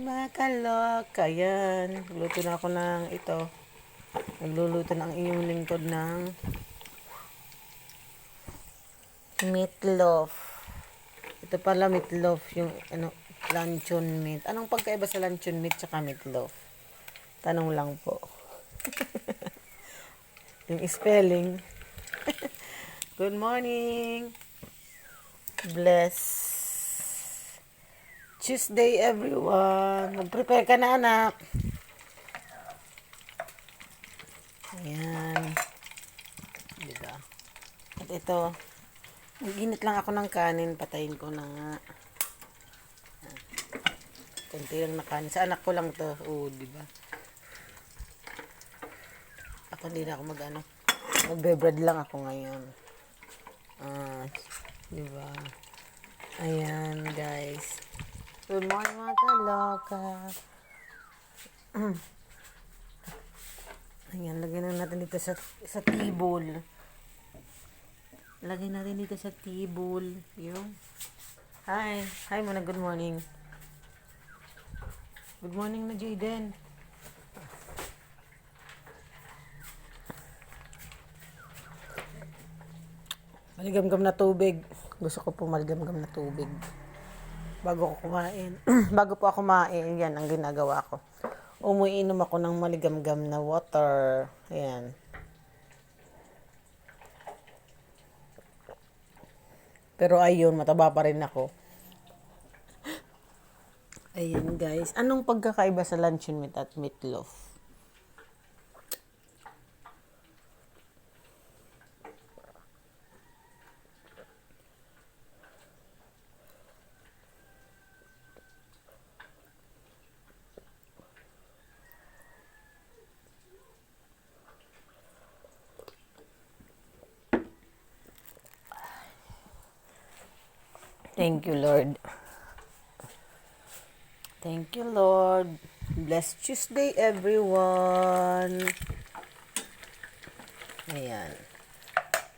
mga kaloka. Yan. Luto na ako ng ito. Nagluluto na ang inyong lingkod ng meatloaf. Ito pala meatloaf, yung luncheon meat. Anong pagkaiba sa luncheon meat tsaka meatloaf? Tanong lang po. Yung spelling. Good morning. Bless Tuesday, everyone. Mag-prepare ka na, anak. Ayan. Diba? At ito, nag-init lang ako ng kanin. Patayin ko na nga. Kunti lang na kanin. Sa anak ko lang to. Oo, diba? Ako hindi na ako magbe-bread lang ako ngayon. Diba? Ayan, guys. Good morning, mga kaloka. Ayan, lagyan na natin dito sa table. Lagyan natin dito sa table. Yung. Hi. Hi muna, good morning. Good morning na, Jayden. Maligamgam na tubig. Gusto ko po maligamgam na tubig. Bago ko kumain. Bago po ako kumain, yan ang ginagawa ko. Umuinom ako ng maligamgam na water. Ayan. Pero ayun, mataba pa rin ako. Ayan, guys. Anong pagkakaiba sa luncheon meat at meatloaf? Thank you, Lord. Thank you, Lord. Bless Tuesday, everyone. Ayan.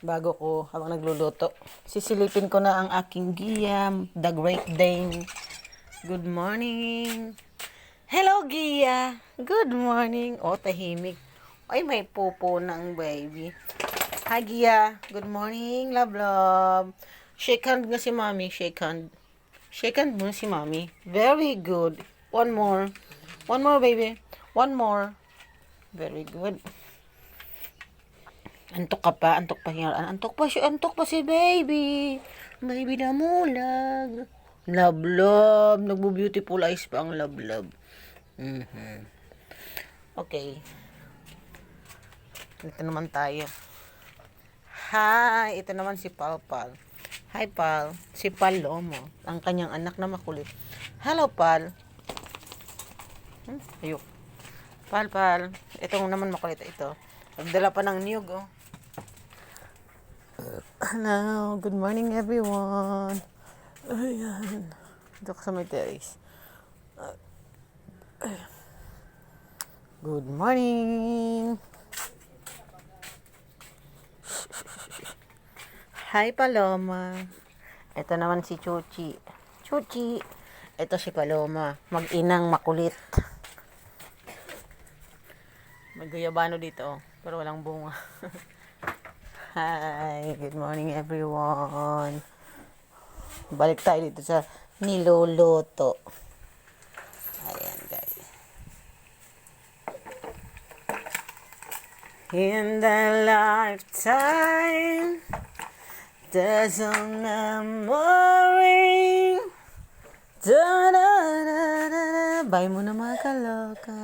Bago ko, habang nagluluto, sisilipin ko na ang aking giyam, the Great Dane. Good morning. Hello, Gia. Good morning. Oh, tahimik. Ay, may popo ng baby. Hi, Gia. Good morning, love, love. Shake hand nga si Mommy. Shake hand. Shake hand muna si Mommy. Very good. One more. One more, baby. One more. Very good. Antok ka pa. Antok pa siya. Antok pa si baby. Baby na mulag. Love, love. Nagbo-beautiful eyes pa ang love, love. Okay. Ito naman tayo. Hi. Ito naman si Palpal. Hi, Pal. Si Palomo. Ang kanyang anak na makulit. Hello, Pal. Ayok. Pal. Itong naman makulit. Ito. Nagdala pa ng niyog, oh. Hello. Good morning, everyone. Ayan. Dito ka sa may terrace. Good morning. Hi, Paloma. Ito naman si Chuchi. Chuchi. Ito si Paloma. Mag-inang makulit. May guyabano dito, pero walang bunga. Hi. Good morning, everyone. Balik tayo dito sa niluluto. Ayan, guys. In the lifetime, there's a memory. Da-da-da-da-da. Bye muna, mga kaloka.